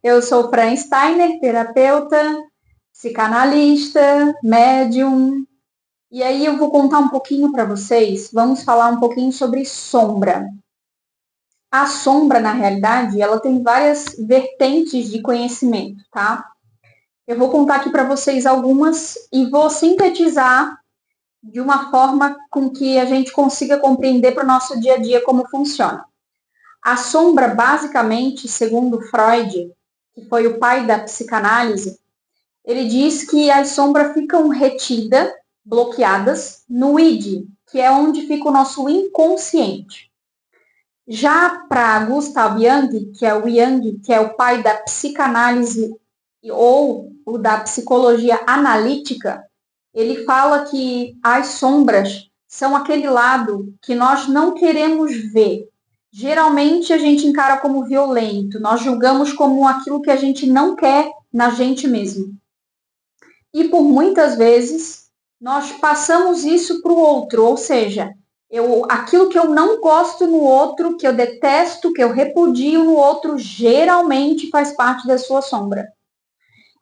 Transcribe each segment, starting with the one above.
Eu sou Fran Steiner, terapeuta, psicanalista, médium. E aí eu vou contar um pouquinho para vocês. Vamos falar um pouquinho sobre sombra. A sombra, na realidade, ela tem várias vertentes de conhecimento, tá? Eu vou contar aqui para vocês algumas e vou sintetizar de uma forma com que a gente consiga compreender para o nosso dia a dia como funciona. A sombra, basicamente, segundo Freud, que foi o pai da psicanálise, ele diz que as sombras ficam retidas, bloqueadas, no id, que é onde fica o nosso inconsciente. Já para Gustav Jung, que é o pai da psicanálise ou o da psicologia analítica, ele fala que as sombras são aquele lado que nós não queremos ver. Geralmente a gente encara como violento, nós julgamos como aquilo que a gente não quer na gente mesmo. E por muitas vezes nós passamos isso para o outro, ou seja, aquilo que eu não gosto no outro, que eu detesto, que eu repudio no outro, geralmente faz parte da sua sombra.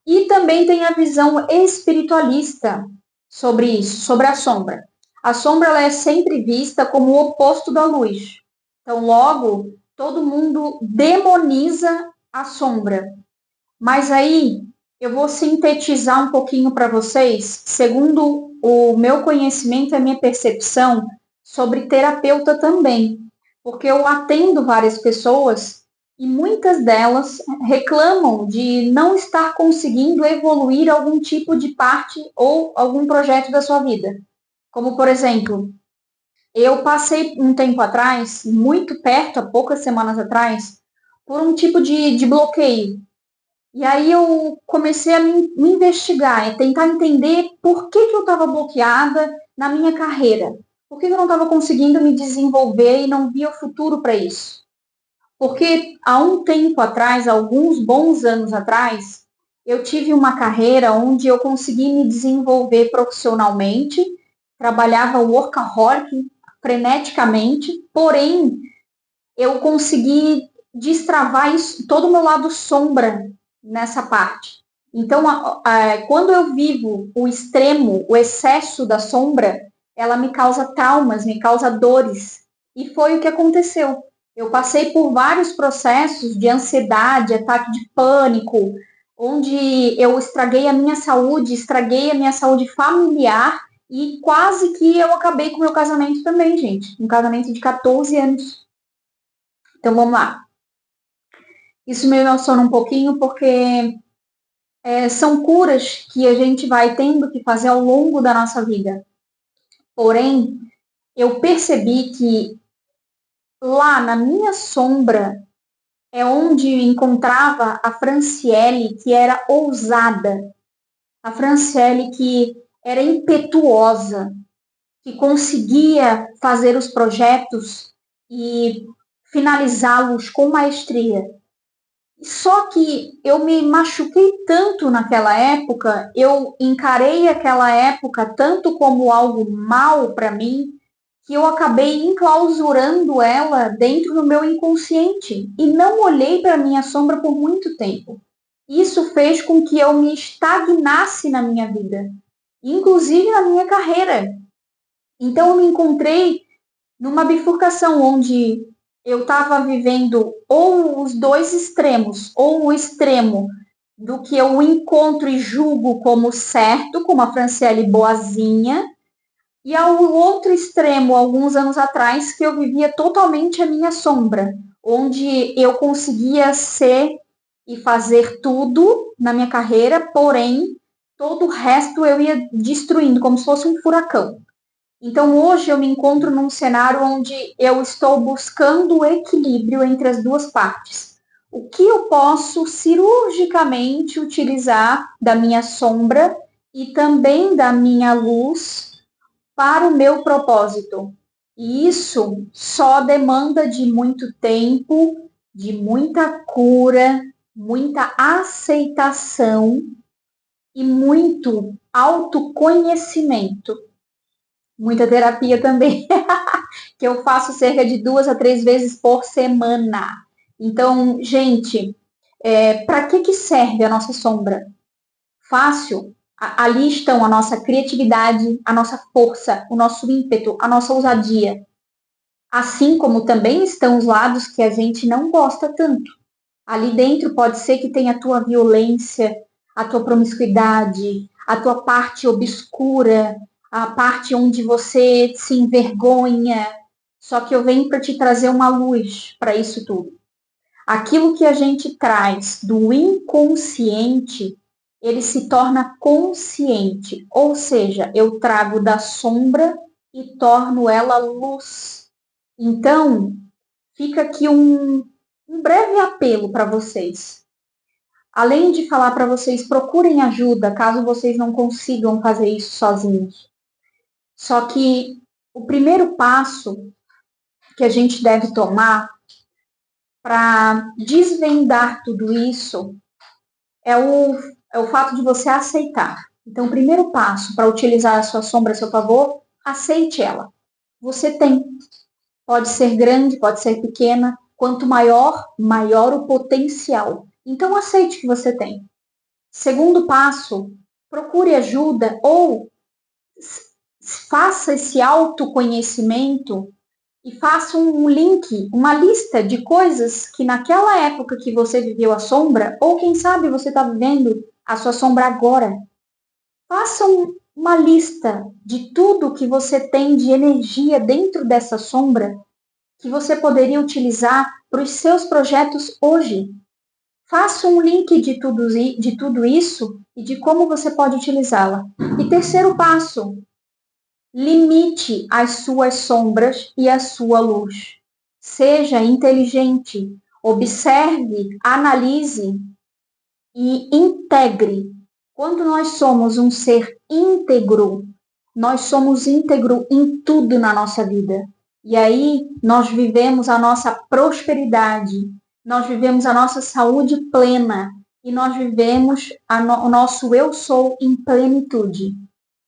E também tem a visão espiritualista sobre isso, sobre a sombra. A sombra ela é sempre vista como o oposto da luz. Então, logo, todo mundo demoniza a sombra. Mas aí, eu vou sintetizar um pouquinho para vocês, segundo o meu conhecimento e a minha percepção sobre terapeuta também. Porque eu atendo várias pessoas e muitas delas reclamam de não estar conseguindo evoluir algum tipo de parte ou algum projeto da sua vida. Como, por exemplo, eu passei um tempo atrás, muito perto, há poucas semanas atrás, por um tipo de bloqueio. E aí eu comecei a me investigar e tentar entender por que eu estava bloqueada na minha carreira. Por que eu não estava conseguindo me desenvolver e não via o futuro para isso? Porque há um tempo atrás, alguns bons anos atrás, eu tive uma carreira onde eu consegui me desenvolver profissionalmente, trabalhava workaholic freneticamente, porém eu consegui destravar isso, todo o meu lado sombra nessa parte. Então, quando eu vivo o extremo, o excesso da sombra, ela me causa traumas, me causa dores. E foi o que aconteceu. Eu passei por vários processos de ansiedade, ataque de pânico, onde eu estraguei a minha saúde familiar e quase que eu acabei com o meu casamento também, gente. Um casamento de 14 anos. Então vamos lá. Isso me emociona um pouquinho porque são curas que a gente vai tendo que fazer ao longo da nossa vida. Porém, eu percebi que lá na minha sombra é onde encontrava a Franciele, que era ousada, a Franciele que era impetuosa, que conseguia fazer os projetos e finalizá-los com maestria. Só que eu me machuquei tanto naquela época, eu encarei aquela época tanto como algo mal para mim, que eu acabei enclausurando ela dentro do meu inconsciente e não olhei para minha sombra por muito tempo. Isso fez com que eu me estagnasse na minha vida, inclusive na minha carreira. Então eu me encontrei numa bifurcação onde eu estava vivendo ou os dois extremos, ou o extremo do que eu encontro e julgo como certo, como a Franciele boazinha, e ao outro extremo, alguns anos atrás, que eu vivia totalmente a minha sombra, onde eu conseguia ser e fazer tudo na minha carreira, porém, todo o resto eu ia destruindo, como se fosse um furacão. Então, hoje eu me encontro num cenário onde eu estou buscando o equilíbrio entre as duas partes. O que eu posso cirurgicamente utilizar da minha sombra e também da minha luz para o meu propósito. E isso só demanda de muito tempo, de muita cura, muita aceitação e muito autoconhecimento. Muita terapia também, que eu faço cerca de 2 a 3 vezes por semana. Então, gente, Para que serve a nossa sombra? Fácil. Ali estão a nossa criatividade, a nossa força, o nosso ímpeto, a nossa ousadia. Assim como também estão os lados que a gente não gosta tanto. Ali dentro pode ser que tenha a tua violência, a tua promiscuidade, a tua parte obscura, a parte onde você se envergonha. Só que eu venho para te trazer uma luz para isso tudo. Aquilo que a gente traz do inconsciente, ele se torna consciente. Ou seja, eu trago da sombra e torno ela luz. Então, fica aqui um breve apelo para vocês. Além de falar para vocês, procurem ajuda, caso vocês não consigam fazer isso sozinhos. Só que o primeiro passo que a gente deve tomar para desvendar tudo isso é o fato de você aceitar. Então, o primeiro passo para utilizar a sua sombra a seu favor, aceite ela. Você tem. Pode ser grande, pode ser pequena. Quanto maior, maior o potencial. Então, aceite que você tem. Segundo passo, procure ajuda ou faça esse autoconhecimento e faça um link, uma lista de coisas que naquela época que você viveu a sombra, ou quem sabe você está vivendo a sua sombra agora. Faça uma lista de tudo que você tem de energia dentro dessa sombra que você poderia utilizar para os seus projetos hoje. Faça um link de tudo isso e de como você pode utilizá-la. E terceiro passo, limite as suas sombras e a sua luz. Seja inteligente, observe, analise e integre. Quando nós somos um ser íntegro, nós somos íntegro em tudo na nossa vida. E aí nós vivemos a nossa prosperidade, nós vivemos a nossa saúde plena e nós vivemos o nosso eu sou em plenitude.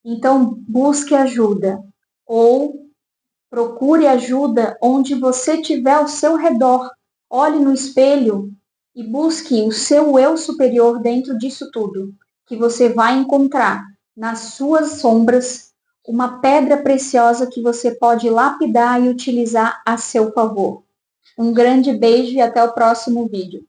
Então, busque ajuda ou procure ajuda onde você tiver ao seu redor. Olhe no espelho e busque o seu eu superior dentro disso tudo, que você vai encontrar nas suas sombras uma pedra preciosa que você pode lapidar e utilizar a seu favor. Um grande beijo e até o próximo vídeo.